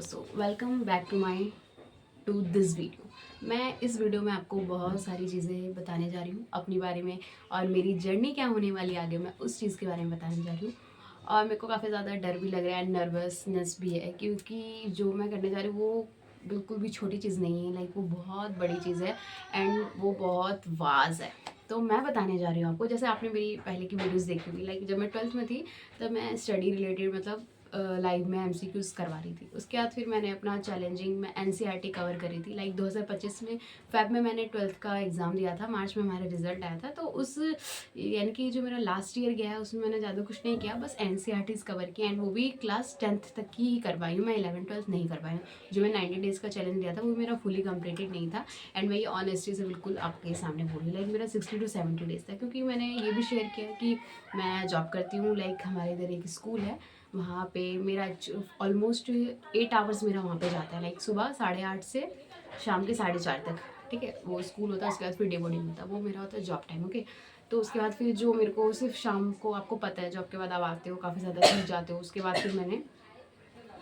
दोस्तों, welcome back to this video. मैं इस वीडियो में आपको बहुत सारी चीज़ें बताने जा रही हूँ अपने बारे में, और मेरी जर्नी क्या होने वाली है आगे, मैं उस चीज़ के बारे में बताने जा रही हूँ। और मेरे को काफ़ी ज़्यादा डर भी लग रहा है, नर्वसनेस भी है, क्योंकि जो मैं करने जा रही हूँ वो बिल्कुल भी छोटी चीज़ नहीं है। लाइक वो बहुत बड़ी चीज़ है एंड वो बहुत वाज है। तो मैं बताने जा रही हूँ आपको, जैसे आपने मेरी पहले की वीडियोस देखी होगी। लाइक जब मैं 12th में थी तब मैं स्टडी रिलेटेड मतलब लाइव में एमसीक्यूज़ करवा रही थी। उसके बाद फिर मैंने अपना चैलेंजिंग में एनसीईआरटी कवर करी थी। लाइक 2025 में फेब में मैंने 12th का एग्ज़ाम दिया था, मार्च में हमारा रिजल्ट आया था। तो उस यानी कि जो मेरा लास्ट ईयर गया है उसमें मैंने ज़्यादा कुछ नहीं किया, बस एनसीईआरटीज़ कवर की, एंड वो भी क्लास 10th तक की ही करवाई हूँ। मैं 11th-12th नहीं करवाई हूँ। जो मैं 90 डेज़ का चैलेंज दिया था वो मेरा फुली कंप्लीटेड नहीं था। एंड मैं ये ऑनेस्टी से बिल्कुल आपके सामने बोल रही हूँ। लाइक मेरा 60 to 70 डेज़ था, क्योंकि मैंने ये भी शेयर किया कि मैं जॉब करती हूँ। लाइक हमारे इधर एक स्कूल है, वहाँ पे मेरा ऑलमोस्ट 8 आवर्स मेरा वहाँ पे जाता है। लाइक सुबह 8:30 से शाम के 4:30 तक, ठीक है, वो स्कूल होता है। उसके बाद फिर डे बोर्डिंग होता है, वो मेरा होता है जॉब टाइम। ओके, तो उसके बाद फिर जो मेरे को सिर्फ शाम को, आपको पता है जॉब के बाद आप आते हो काफ़ी ज़्यादा थक जाते हो। उसके बाद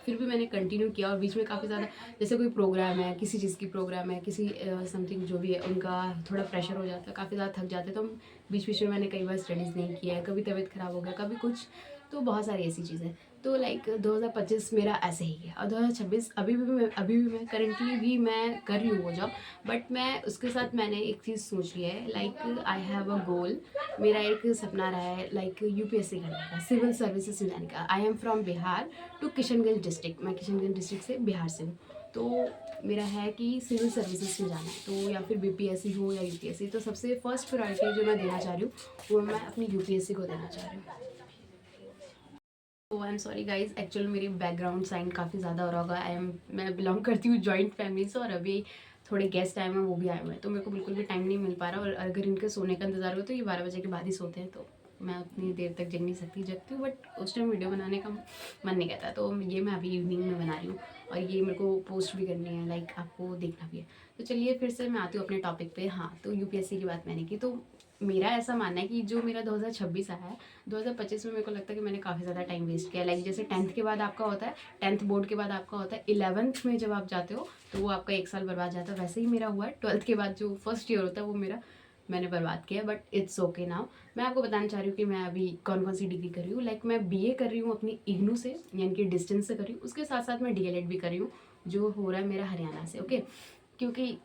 फिर भी मैंने कंटिन्यू किया, और बीच में काफ़ी ज़्यादा जैसे कोई प्रोग्राम है, किसी चीज़ की प्रोग्राम है, किसी समथिंग जो भी है, उनका थोड़ा प्रेशर हो जाता है, काफ़ी ज़्यादा थक जाते हैं। तो बीच बीच में मैंने कई बार स्टडीज़ नहीं किया है, कभी तबीयत ख़राब हो गया, कभी कुछ, तो बहुत सारी ऐसी चीज़ें। तो लाइक 2025 मेरा ऐसे ही है, और 2026 अभी भी मैं करेंटली भी मैं कर रही हूँ वो जॉब। बट मैं उसके साथ मैंने एक चीज़ सोच ली है। लाइक आई हैव अ गोल। मेरा एक सपना रहा है लाइक यूपीएससी करने का, सिविल सर्विसेज में जाने का। I am from Bihar to Kishanganj district. मैं किशनगंज डिस्ट्रिक्ट से, बिहार से हूँ। तो मेरा है कि सिविल सर्विसेज में जाना है, तो या फिर बीपीएससी हो या यूपीएससी। तो सबसे फर्स्ट प्रायोरिटी जो मैं देना चाह रही हूँ वो मैं अपनी यूपीएससी को देना चाह रही हूँ। तो I am sorry guys, actual मेरी बैकग्राउंड साउंड काफ़ी ज़्यादा हो रहा होगा। मैं बिलोंग करती हूँ जॉइंट फैमिली से, और अभी थोड़े गेस्ट आए हुए हैं, वो भी आए हुए हैं। तो मेरे को बिल्कुल भी टाइम नहीं मिल पा रहा, और अगर इनके सोने का इंतज़ार हो तो ये 12 बजे के बाद ही सोते हैं। तो मैं उतनी देर तक जग नहीं सकती, जगती हूँ बट उस टाइम वीडियो बनाने का मन नहीं करता। तो ये मैं अभी इवनिंग में बना रही हूँ, और ये मेरे को पोस्ट भी करनी है, लाइक आपको देखना भी है। तो चलिए फिर से मैं आती हूँ अपने टॉपिक पे। हाँ, तो यूपीएससी की बात मैंने की। तो मेरा ऐसा मानना है कि जो मेरा 2026 आया है, 2025 में मेरे को लगता है कि मैंने काफ़ी ज़्यादा टाइम वेस्ट किया। लाइक जैसे 10th के बाद आपका होता है, 10th बोर्ड के बाद आपका होता है 11th में जब आप जाते हो तो वो आपका 1 साल बर्बाद जाता है। वैसे ही मेरा हुआ है, 12th के बाद जो फर्स्ट ईयर होता है वो मेरा मैंने बर्बाद किया। But it's okay now. मैं आपको बताना चाह रही हूँ कि मैं अभी कौन कौन सी डिग्री कर रही हूँ। लाइक मैं बीए कर रही हूँ अपनी इग्नू से, यानी कि डिस्टेंस से कर रही हूँ। उसके साथ साथ मैं डीएलएड भी कर रही हूँ, जो हो रहा है मेरा हरियाणा से। ओके, क्योंकि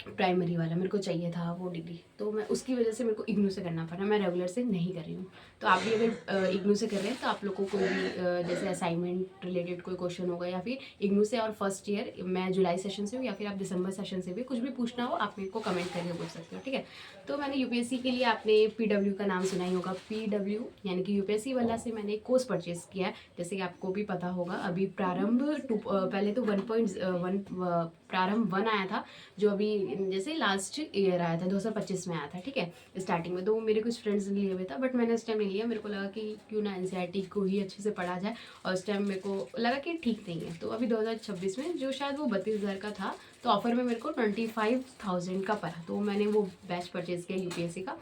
प्राइमरी वाला मेरे को चाहिए था वो डिग्री, तो मैं उसकी वजह से मेरे को इग्नू से करना पड़ा। मैं रेगुलर से नहीं कर रही हूँ। तो आप भी अगर इग्नू से कर रहे हैं तो आप लोग को कोई भी जैसे असाइनमेंट रिलेटेड कोई क्वेश्चन होगा, या फिर इग्नू से और फर्स्ट ईयर मैं जुलाई सेशन से हूँ, या फिर आप दिसंबर सेशन से भी, कुछ भी पूछना हो आप मेरे को कमेंट करके पूछ सकते हो, ठीक है। तो मैंने यूपीएससी के लिए, आपने पीडब्ल्यू का नाम सुना ही होगा। पीडब्ल्यू यानी कि यूपीएससी वाला से मैंने एक कोर्स परचेज किया है। जैसे कि आपको भी पता होगा, अभी प्रारंभ पहले तो 1.1 प्रारंभ 1 आया था, जो अभी जैसे लास्ट ईयर आया था, 2025 में आया था, ठीक है, स्टार्टिंग में। तो वो मेरे कुछ फ्रेंड्स ने लिए हुए था, बट मैंने उस टाइम नहीं लिया। मेरे को लगा कि क्यों ना एनसीईआरटी को ही अच्छे से पढ़ा जाए, और उस टाइम मेरे को लगा कि ठीक नहीं है। तो अभी 2026 में जो शायद वो 32,000 का था, तो ऑफर में मेरे को 25,000 का पड़ा, तो मैंने वो बैच परचेज किया यूपीएससी का।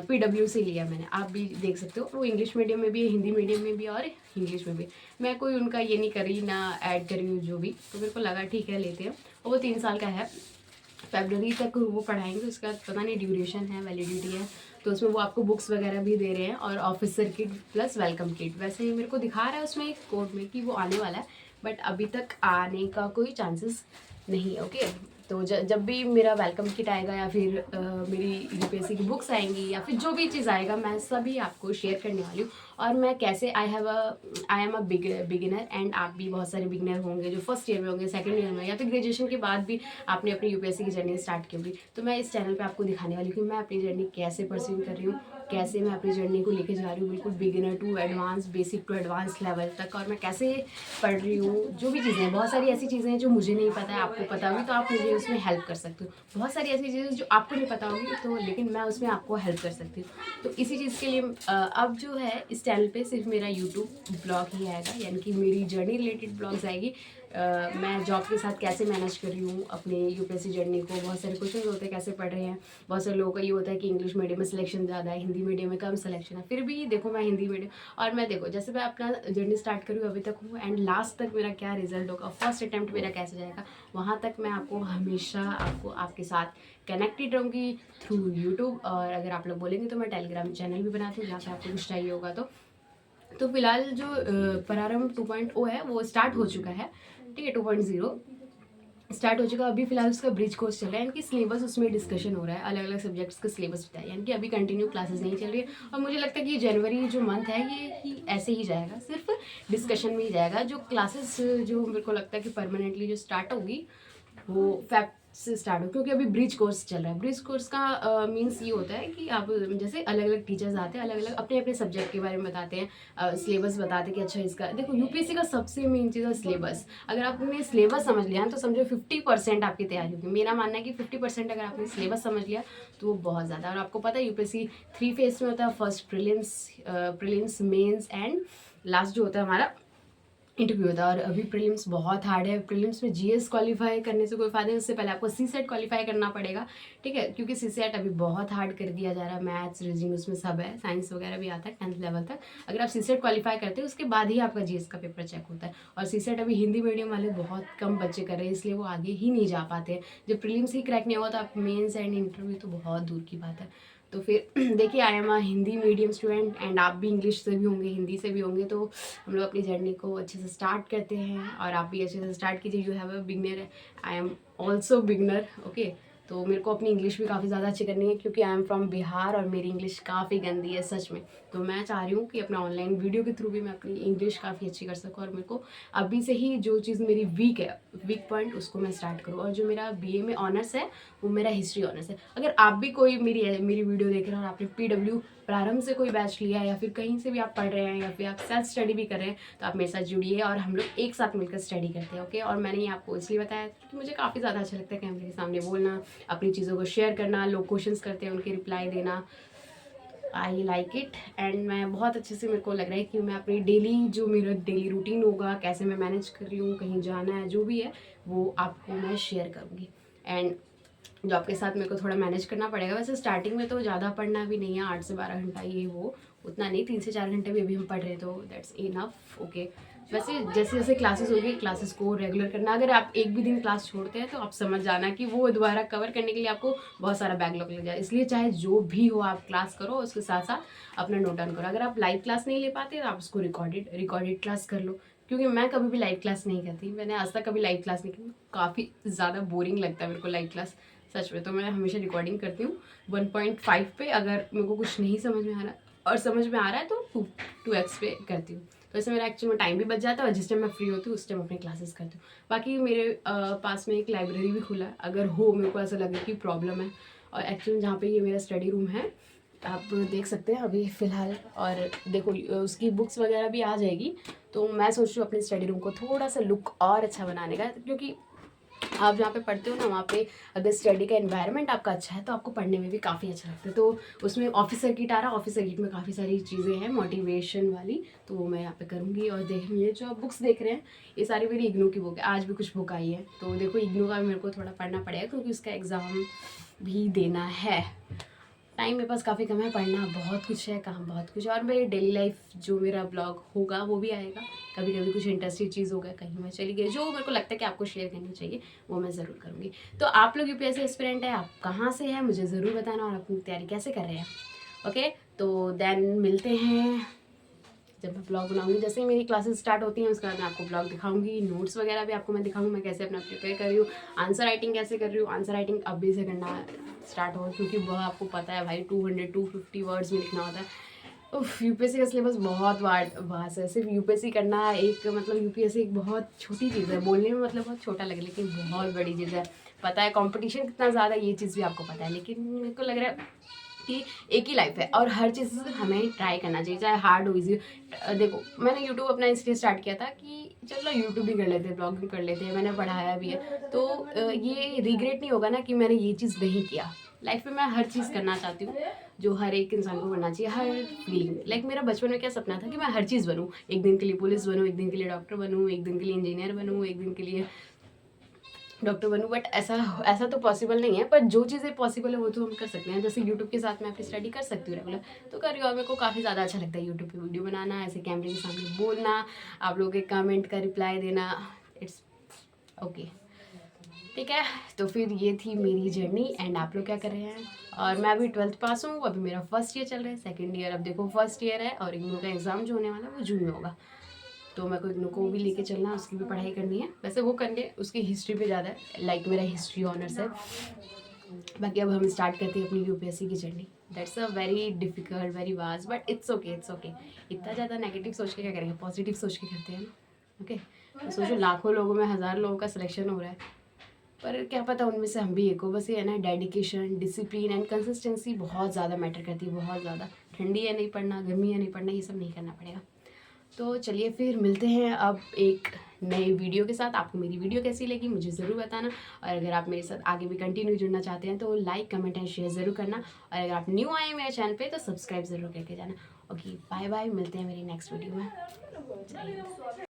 पीडब्ल्यू से लिया मैंने, आप भी देख सकते हो। वो इंग्लिश मीडियम में भी है, हिंदी मीडियम में भी, और इंग्लिश में भी। मैं कोई उनका ये नहीं कर रही ना ऐड कर रही हूँ जो भी, तो मेरे को लगा ठीक है लेते हैं। और वो 3 साल का है, फरवरी तक वो पढ़ाएंगे। उसके बाद पता नहीं ड्यूरेशन है, वैलिडिटी है, तो उसमें वो आपको बुक्स वगैरह भी दे रहे हैं, और officer kit plus welcome kit. वैसे ही मेरे को दिखा रहा है उसमें एक कोड में कि वो आने वाला है, बट अभी तक आने का कोई चांसेस नहीं है। ओके, तो जब भी मेरा वेलकम किट आएगा, या फिर मेरी यूपीएससी की बुक्स आएंगी, या फिर जो भी चीज़ आएगा, मैं सभी आपको शेयर करने वाली हूँ। और मैं कैसे I am a beginner, and आप भी बहुत सारे बिगिनर होंगे जो फर्स्ट ईयर में होंगे, सेकंड ईयर में, या फिर ग्रेजुएशन के बाद भी आपने अपनी यूपीएससी की जर्नी स्टार्ट की होगी। तो मैं इस चैनल पे आपको दिखाने वाली हूँ कि मैं अपनी जर्नी कैसे परस्यू कर रही हूँ, कैसे मैं अपनी जर्नी को लेके जा रही हूँ, बिल्कुल beginner to advance, basic to advance level तक, और मैं कैसे पढ़ रही हूँ। जो भी चीज़ें हैं, बहुत सारी ऐसी चीज़ें हैं जो मुझे नहीं पता है, आपको पता होगी तो आप मुझे उसमें हेल्प कर सकते हो। बहुत सारी ऐसी चीज़ें जो आपको नहीं पता होगी, तो लेकिन मैं उसमें आपको हेल्प कर सकती हूँ। तो इसी चीज़ के लिए अब जो है इस चैनल पे सिर्फ मेरा यूट्यूब ब्लॉग ही आएगा, यानी कि मेरी जर्नी रिलेटेड ब्लॉग्स आएगी। मैं जॉब के साथ कैसे मैनेज कर रही हूँ अपनी यूपीएससी जर्नी को। बहुत सारे क्वेश्चन होते हैं कैसे पढ़ रहे हैं। बहुत सारे लोगों का ये होता है कि इंग्लिश मीडियम में सिलेक्शन ज़्यादा है, हिंदी मीडियम में कम सिलेक्शन है। फिर भी देखो मैं हिंदी मीडियम, और मैं देखो जैसे मैं अपना जर्नी स्टार्ट करूँ अभी तक हूँ, एंड लास्ट तक मेरा क्या रिजल्ट होगा, फर्स्ट अटैम्प्ट मेरा कैसे जाएगा, वहाँ तक मैं आपको हमेशा आपके साथ कनेक्टेड रहूँगी थ्रू यूट्यूब। और अगर आप लोग बोलेंगे तो मैं टेलीग्राम चैनल भी बनाती हूँ जहाँ पे आपको कुछ चाहिए होगा। तो फिलहाल जो प्रारंभ 2.0 है वो स्टार्ट हो चुका है, ठीक है। 2.0 स्टार्ट हो चुका है। अभी फिलहाल उसका ब्रिज कोर्स चल रहा है, यानी कि सिलेबस उसमें डिस्कशन हो रहा है, अलग अलग सब्जेक्ट्स का सिलेबस बताया, यानी कि अभी कंटिन्यू क्लासेस नहीं चल रही है। और मुझे लगता है कि जनवरी जो मंथ है ये ही ऐसे ही जाएगा, सिर्फ डिस्कशन में ही जाएगा। जो क्लासेस जो मेरे को लगता है कि परमानेंटली जो स्टार्ट होगी वो फेब से स्टार्ट हो, क्योंकि अभी ब्रिज कोर्स चल रहा है। ब्रिज कोर्स का मीन्स ये होता है कि आप जैसे अलग अलग टीचर्स आते हैं, अलग अलग अपने अपने सब्जेक्ट के बारे में बताते हैं, सिलेबस बताते हैं कि अच्छा इसका देखो यूपीएससी का सबसे मेन चीज़ है सिलेबस। अगर आपने सिलेबस समझ लिया तो समझो 50% आपकी तैयारी होगी। मेरा मानना है कि 50% अगर आपने सिलेबस समझ लिया तो वो बहुत ज़्यादा। और आपको पता है यूपीएससी 3 फेज में होता है, first prelims mains and last जो होता है हमारा इंटरव्यू होता है। और अभी प्रीलिम्स बहुत हार्ड है। प्रीलिम्स में जीएस क्वालिफाई करने से कोई फायदा नहीं, उससे पहले आपको सीसेट क्वालिफाई करना पड़ेगा, ठीक है। क्योंकि सीसेट अभी बहुत हार्ड कर दिया जा रहा है, मैथ्स रीजनिंग उसमें सब है, साइंस वगैरह भी आता है 10th लेवल तक। अगर आप सीसेट क्वालिफाई करते हो उसके बाद ही आपका जीएस का पेपर चेक होता है। और सीसेट अभी हिंदी मीडियम वाले बहुत कम बच्चे कर रहे हैं, इसलिए वो आगे ही नहीं जा पाते। जब प्रीलिम्स ही क्रैक नहीं होगा तो आप मेन्स एंड इंटरव्यू तो बहुत दूर की बात है। तो फिर देखिए I am a Hindi medium student and आप भी इंग्लिश से भी होंगे, हिंदी से भी होंगे, तो हम लोग अपनी जर्नी को अच्छे से स्टार्ट करते हैं। और आप भी अच्छे से स्टार्ट कीजिए। You have a beginner, I am also beginner, okay. तो मेरे को अपनी इंग्लिश भी काफ़ी ज़्यादा अच्छी करनी है, क्योंकि आई एम फ्रॉम बिहार और मेरी इंग्लिश काफ़ी गंदी है सच में। तो मैं चाह रही हूँ कि अपना ऑनलाइन वीडियो के थ्रू भी मैं अपनी इंग्लिश काफ़ी अच्छी कर सकूँ। और मेरे को अभी से ही जो चीज़ मेरी वीक है, वीक पॉइंट, उसको मैं स्टार्ट करूँ। और जो मेरा बीए में ऑनर्स है वो मेरा हिस्ट्री ऑनर्स है। अगर आप भी कोई मेरी वीडियो देख रहे हैं और आपने पीडब्ल्यू प्रारंभ से कोई बैच लिया है, या फिर कहीं से भी आप पढ़ रहे हैं, या फिर आप सेल्फ स्टडी भी कर रहे हैं, तो आप मेरे साथ जुड़िए और हम लोग एक साथ मिलकर स्टडी करते हैं, ओके। और मैंने ये आपको इसलिए बताया कि मुझे काफ़ी ज़्यादा अच्छा लगता है कैमरे के सामने बोलना, अपनी चीज़ों को शेयर करना, लोग क्वेश्चंस करते हैं उनके रिप्लाई देना। I like it. एंड मैं बहुत अच्छे से, मेरे को लग रहा है कि मैं अपनी डेली जो मेरा डेली रूटीन होगा, कैसे मैं मैनेज कर रही हूँ, कहीं जाना है, जो भी है वो आपको मैं शेयर करूँगी। एंड जॉब के साथ मेरे को थोड़ा मैनेज करना पड़ेगा। वैसे स्टार्टिंग में तो ज़्यादा पढ़ना भी नहीं है, 8 से 12 घंटा ये वो उतना नहीं, 3 से 4 घंटे भी अभी हम पढ़ रहे हैं तो दैट्स इनफ, ओके। वैसे जैसे जैसे क्लासेस होगी क्लासेस को रेगुलर करना। अगर आप एक भी दिन क्लास छोड़ते हैं तो आप समझ जाना कि वो दोबारा कवर करने के लिए आपको बहुत सारा बैकलॉग लग जाए। इसलिए चाहे जो भी हो आप क्लास करो, उसके साथ साथ अपना नोट डाउन करो। अगर आप लाइव क्लास नहीं ले पाते तो आप उसको रिकॉर्डेड क्लास कर लो, क्योंकि मैं कभी भी लाइव क्लास नहीं करती, मैंने आज तक कभी लाइव क्लास नहीं की। काफ़ी ज़्यादा बोरिंग लगता है मेरे को लाइव क्लास सच में। तो मैं हमेशा रिकॉर्डिंग करती हूँ 1.5 पे। अगर मेरे को कुछ नहीं समझ में आ रहा और समझ में आ रहा है तो 2x पे करती हूँ। तो इससे मेरा एक्चुअली में टाइम भी बच जाता है, और जिस टाइम मैं फ्री होती हूँ उस टाइम अपनी क्लासेस करती हूँ। बाकी मेरे पास में एक लाइब्रेरी भी खुला है, अगर हो मेरे को ऐसा लगे कि प्रॉब्लम है। और एक्चुअली जहाँ पे ये मेरा स्टडी रूम है आप देख सकते हैं अभी फ़िलहाल। और देखो उसकी बुक्स वगैरह भी आ जाएगी। तो मैं सोच रही हूँ अपने स्टडी रूम को थोड़ा सा लुक और अच्छा बनाने का, क्योंकि आप जहाँ पे पढ़ते हो ना वहाँ पे अगर स्टडी का एनवायरनमेंट आपका अच्छा है तो आपको पढ़ने में भी काफ़ी अच्छा लगता है। तो उसमें ऑफिस सर्किट आ रहा है, ऑफिस सर्किट में काफ़ी सारी चीज़ें हैं मोटिवेशन वाली, तो वो मैं यहाँ पे करूँगी। और देखिए जो आप बुक्स देख रहे हैं ये सारी मेरी इग्नू की बुक है, आज भी कुछ बुक आई है। तो देखो इग्नू का भी मेरे को थोड़ा पढ़ना पड़ेगा, क्योंकि उसका एग्ज़ाम भी देना है। टाइम मेरे पास काफ़ी कम है, पढ़ना बहुत कुछ है, काम बहुत कुछ है। और मेरी डेली लाइफ जो मेरा ब्लॉग होगा वो भी आएगा। कभी कभी कुछ इंटरेस्टिंग चीज़ होगा, कहीं मैं चली गई, जो मेरे को लगता है कि आपको शेयर करनी चाहिए वो मैं ज़रूर करूँगी। तो आप लोग यूपीएससी एस्पिरेंट है, आप कहाँ से हैं मुझे ज़रूर बताना, और अपनी तैयारी कैसे कर रहे हैं, ओके। तो देन मिलते हैं जब मैं ब्लॉग बनाऊंगी। जैसे ही मेरी क्लासेस स्टार्ट होती हैं उसके बाद मैं आपको ब्लॉग दिखाऊंगी, नोट्स वगैरह भी आपको मैं दिखाऊंगी, मैं कैसे अपना प्रिपेयर कर रही हूँ, आंसर राइटिंग कैसे कर रही हूँ। आंसर राइटिंग अभी से करना स्टार्ट हो, क्योंकि वह आपको पता है भाई 250 वर्ड्स में लिखना होता है। यूपीएससी का सिलेबस बहुत वास्ट है। सिर्फ यूपीएससी करना एक मतलब यूपीएससी एक बहुत छोटी चीज़ है, बोलने में मतलब बहुत छोटा लगे लेकिन बहुत बड़ी चीज़ है। पता है कंपटीशन कितना ज़्यादा, ये चीज़ भी आपको पता है, लेकिन मेरे को लग रहा है कि एक ही लाइफ है और हर चीज़ हमें ट्राई करना चाहिए, चाहे हार्ड हो इजी। देखो मैंने यूट्यूब अपना इसलिए स्टार्ट किया था कि चलो यूट्यूब भी कर लेते हैं, ब्लॉगिंग कर लेते हैं, मैंने पढ़ाया भी है, तो ये रिग्रेट नहीं होगा ना कि मैंने ये चीज़ नहीं किया। लाइफ में मैं हर चीज़ करना चाहती हूँ जो हर एक इंसान को करना चाहिए, हर फील्ड में। लाइक मेरा बचपन में क्या सपना था कि मैं हर चीज़ बनूँ, एक दिन के लिए पुलिस बनूँ, एक दिन के लिए डॉक्टर बनूँ, एक दिन के लिए इंजीनियर बनूँ, एक दिन के लिए डॉक्टर बनूँ। बट ऐसा ऐसा तो पॉसिबल नहीं है, पर जो चीज़ें पॉसिबल है वो तो हम कर सकते हैं। जैसे यूट्यूब के साथ मैं अपनी स्टडी कर सकती हूँ रेगुलर, तो कर रही हूँ। और मेरे को काफ़ी ज़्यादा अच्छा लगता है यूट्यूब पे वीडियो बनाना, ऐसे कैमरे के सामने बोलना, आप लोगों के कमेंट का रिप्लाई देना। इट्स ओके, ठीक है। तो फिर ये थी मेरी जर्नी एंड आप लोग क्या कर रहे हैं। और मैं अभी 12th पास हूँ, अभी मेरा फर्स्ट ईयर चल रहा है, सेकेंड ईयर अब देखो फर्स्ट ईयर है, और इग्नू का एग्ज़ाम जो होने वाला है वो जून में होगा। तो मेरे को इग्नू को भी लेके चलना है, उसकी भी पढ़ाई करनी है। वैसे वो करने उसकी हिस्ट्री पे ज़्यादा है, लाइक मेरा हिस्ट्री ऑनर्स है। बाकी अब हम स्टार्ट करते हैं अपनी यूपीएससी की journey. That's a very difficult, very vast, but it's okay, it's okay. इतना ज़्यादा नेगेटिव सोच के क्या करेंगे, पॉजिटिव सोच के करते हैं ना। ओके, तो सोचो लाखों लोगों में 1000 लोगों का सिलेक्शन हो रहा है, पर क्या पता उनमें से हम भी एक हो। बस ये है ना, डेडिकेशन, डिसिप्लिन एंड कंसिस्टेंसी बहुत ज़्यादा मैटर करती है, बहुत ज़्यादा। ठंडी है नहीं पढ़ना, गर्मी है नहीं पढ़ना, ये सब नहीं करना पड़ेगा। तो चलिए फिर मिलते हैं अब एक नए वीडियो के साथ। आपको मेरी वीडियो कैसी लगी मुझे ज़रूर बताना, और अगर आप मेरे साथ आगे भी कंटिन्यू जुड़ना चाहते हैं तो लाइक, कमेंट एंड शेयर ज़रूर करना। और अगर आप न्यू आए हैं मेरे चैनल पे तो सब्सक्राइब ज़रूर करके जाना। ओके, बाय बाय, मिलते हैं मेरी नेक्स्ट वीडियो में।